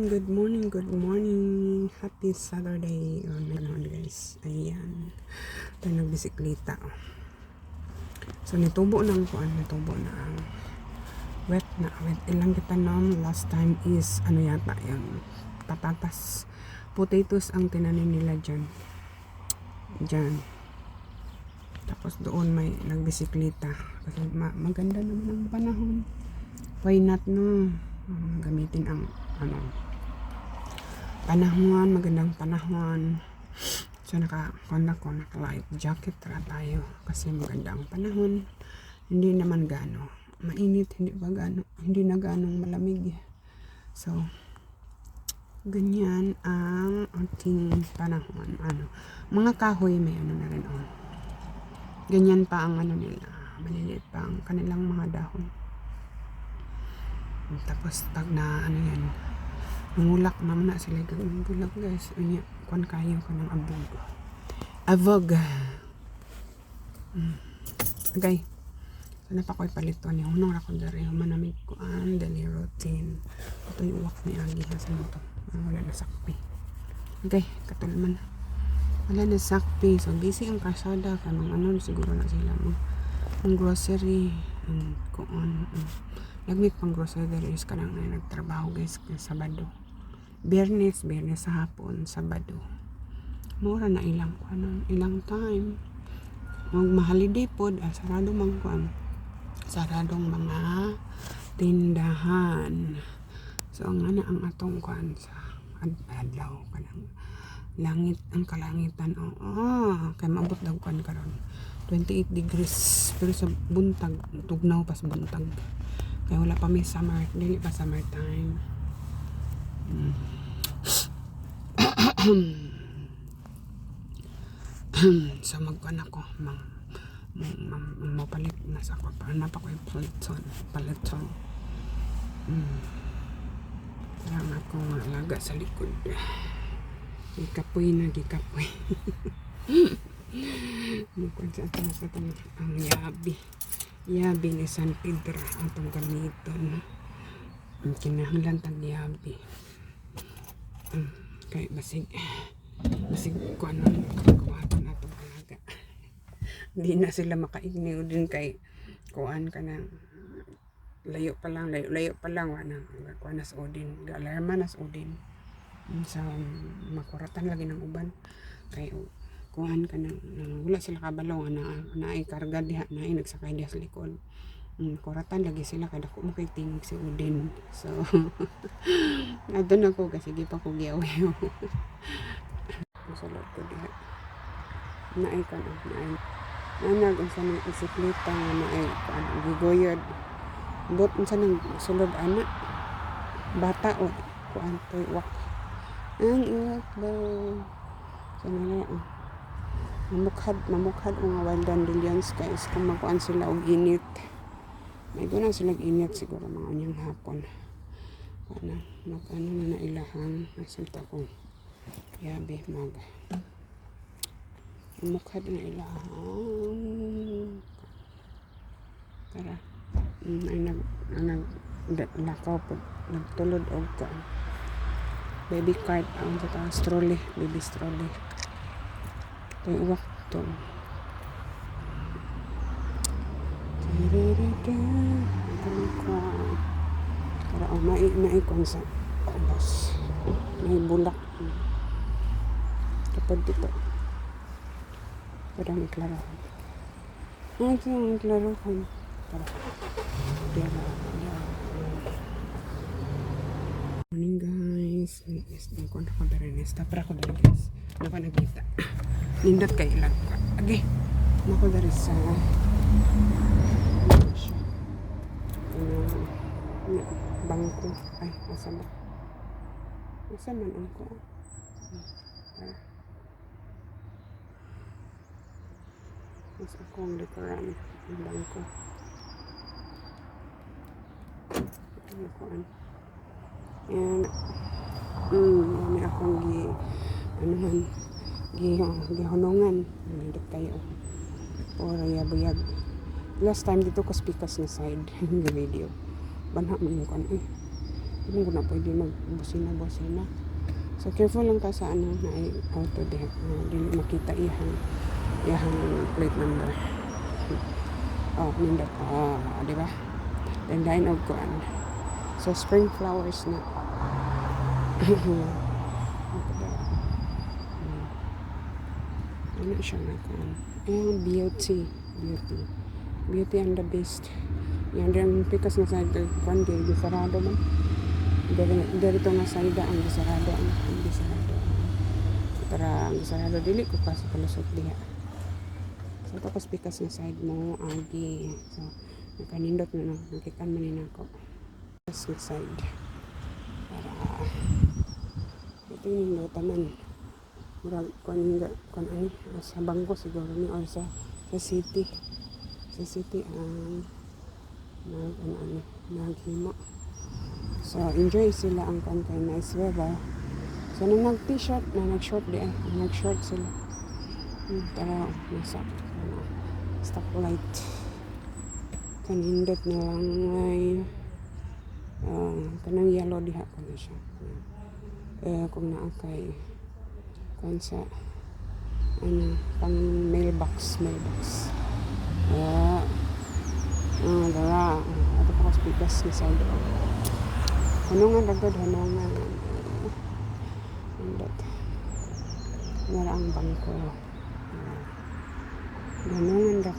good morning, good morning. Happy Saturday. Naman guys. Ayan. Ito nagbisikleta. So, nitubo na ang wet na. Wet ilang kita nom. Last time is, yata, yung patatas. Potatoes ang tinanim nila dyan. Tapos doon may nagbisikleta. Kasi maganda naman ang panahon. Why not, no? Gamitin ang panahon, magandang panahon. So naka life jacket tayo kasi maganda ang panahon. Hindi naman gaano mainit, hindi na ganong malamig. So ganyan ang ating panahon. Mga kahoy may na rin ganyan pa ang nila, maliliit pa ang kanilang mga dahon. Tapos pag na yan, nangulak naman na sila gawin bulak guys. Kung kayo ka ng avog. Okay. So napakoy palito niya. Unang rakon dari manamig ko ang daily routine. Ito yung uwak ni Agi sa ito. Wala na sakpi. Okay, katulman. Wala na sakpi. So busy ang kasada kanang siguro na sila ang grocery kuon. Nagmit pang groceries ka lang na nagtrabaho guys Sabado. Biyernes sa hapon, Sabado. Mura na ilang time. Mag-holiday pod, saradong mga tindahan. So ang atong kuan sa adlaw kanang langit ang kalangitan kay maabot daw kuan karon 28 degrees pero sa buntag tugnaw pas buntag. Kaya wala pa may summer, dili pa summer time. So magkuhan ako mapalit na sa ko para napakoy paliton. Parang ako alaga sa likod. Gikapoy. Magkuhan sa atin ang yabi ni San Pedro ang itong gamiton. Kinahanglan tag yabi. Kaya basig kung anong kakuwatan atong alaga. Hindi na sila makaigniw din kay kuan ka na layo pa lang kuan na sa udin. Alarma na sa udin. Sa makuratan lagi ng uban. Kay kuhan ka wala sila kabalaw na ay karga diha na ay nagsakay diha sa likod. Kuratan lagi sila kada ko mo kay tingog si Udin. So adun ako kasi di pa ko giyaw. Masulod ko diha. Na ay nanag unsa nang isikleta nga na ay gigoyod. Bot unsa nang sulod ana. Bata kuan toy wak. Ang iwak daw. So mamukhad mga wild dandelions guys kung makuan sila og init. May guna sila init siguro mga unyang hapon. Magano na ilahang nasulta ko. Yabi mamukhad na ilahang. Tara. Ay nagtulod po. Nagtulod og baby cart ang baby strolley. Ito yung uwak to. Para maikon sa obos. May bulak. Kapag dito. Para may klarahan. Ito yung klarahan. Para. Morning guys. Nagkontra ko na rin. Stapra ko na rin guys. Ano pa nagkita? Nindot kay ilan ko. Agi. Nako dari sa bangko. Ay, nasa ba? Nasa man ang ko? Nasa akong likuran. Ang bangko. Ano ko an? And may akong gihunungan nindot kayo or yabuyag last time dito ko speakers na side ng video banha man ko Hindi ko na pwede magbusina-busina. So careful lang ka sa ano na ay auto diha. Dili makita iyang plate number. Oh, nindot. Di ba? Then line of kuan. So spring flowers na. Ano siya na kuan? Beauty and the Beast. Yan din pikas na sa kuan di sarado man. Dari to nga sayda ang gisarado ang gisarado. Para ang gisarado dili ko kasi kalusot diha. So tapos pikas nga side mo agi. So nakanindot na nakikan man ni nako. Pikas nga side. Para ito yung notaman. Murag kuan ani sa bangko siguro ni or sa city. Sa city ang naghimo. So, enjoy sila ang kay nice weather. So, nung nag-t-shirt, nag-short di nag-short sila. Tara, nasa stoplight. Kanindot na lang ay kanang yellow diha ko na siya. Kung naakay kung sa pang mailbox. Dara. Ato pa kas pikas ni side. Hanungan ragod, hanungan. Nara ang bangko. Hanungan ra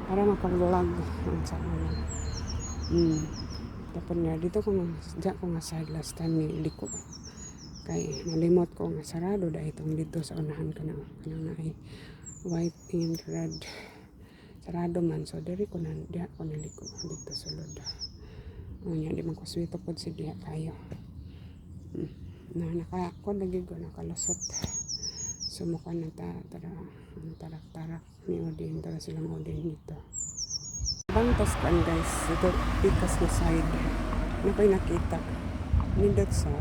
para makapag-vlog ang sa mga. Tapos nga dito ko nga side last time ni liko. Kay nalimot ko nga sarado dahil itong dito sa unahan ka na. Kanang na ay white and red. Sarado man. So dari ko na diha ko naliko dito sulod. Nya di man ko swito pod si diha kayo. Nakakuan lagi ko nakalusot. Sumukan na tara tarak ni Odin tara silang Odin dito. Bangtas kan guys, ito pikas na side. Ano kayo nakita? Nindot sa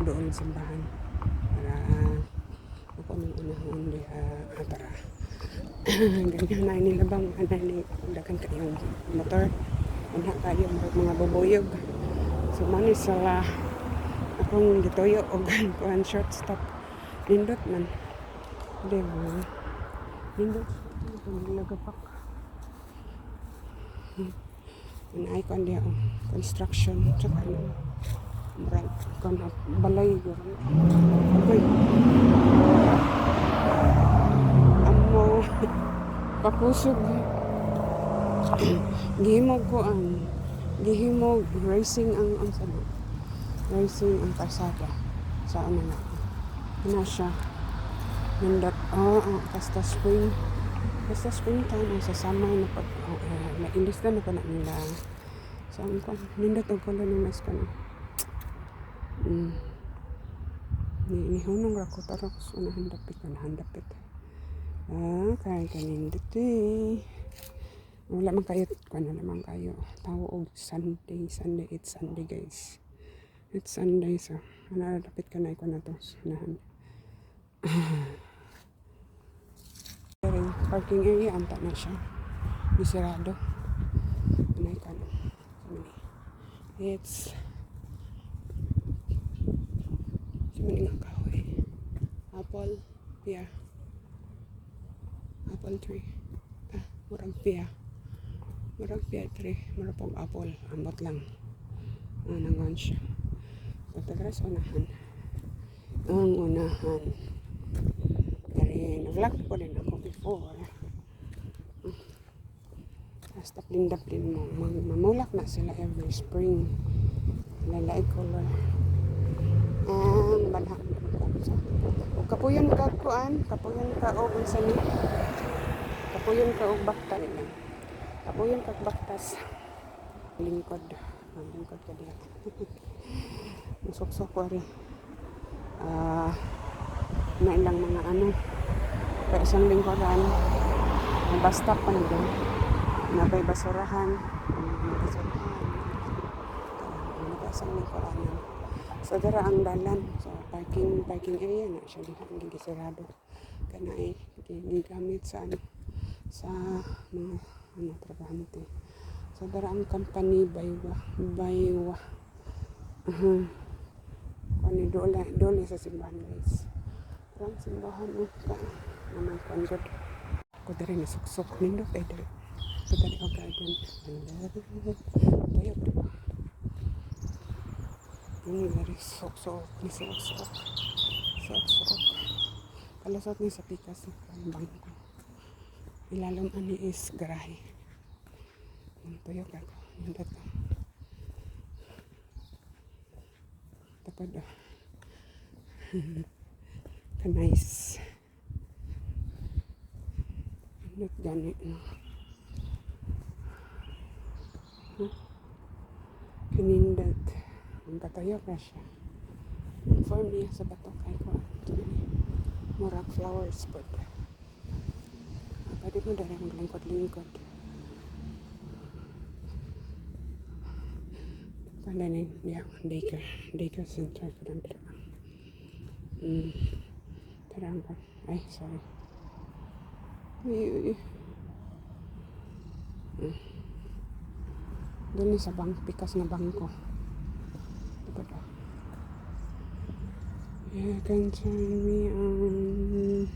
doon sa bahan. Para ako nang unahon diha tara. Ganyan na nilabang ni dagan kayong motor. Unha kayo mga bubuyog. So mani sala akong gituyo og kuan short stop. Nindot man. Diba? Nindot lagapak. Ay kuan diha construction tsaka murag kuan balay guro. Okay. Amo pakusog. Gihimog racing ang pasada sa ano na siya nindot basta spring time sa summer na pag na-ilis na pa na nila so ang nindot og color ng mas ka ni hunong ra ko tara ko sa handapit kaya kanindot wala man kayo tao og Sunday it's Sunday guys, it's Sunday so dapat ka na ko na to sunahan. Parking area anta na siya bisirado anay ka na it's simili nga kahoy apple tree murag pia tree murag pong apple ambot lang nangon siya patagras unahan dari nag-vlog po din ako before basta daplin mo mamulak na sila every spring lalay color banha kapuyon ka og sani kapuyon ka og bakta nila kapuyon ka baktas lingkod ka diha musok-sok ko rin na ilang mga kaya isang lingkoran basta pa na doon nabay basurahan isang lingkoran so dara ang dalan so parking area na siya diha ang gigisirado kana ay gigamit sa mga trabaho nito so dara ang company baywa Kani dole sa simbahan guys. Parang simbahan ka naman kung good. Ako dari nasuksok nindot ay dari. Ako dari o garden. Tuyo diba? Ini dari sok-sok. Ni sok-sok. Sok-sok. Kalusot ni sa pikas ng bangko. Ilalom ani is garahe. Tuyo ka ko. Nindot ka. Tapos kanais. Nindot gani. Kanindot. Ang katayo ka siya. For me, sa batok ay ko. Murag flowers but pwede mo dali maglingkod-lingkod. Pandanin, yeah, daycare center ko lang dito. Tarang ka. Ay, sorry. Uy. Doon sa pikas na bangko. You can turn me on.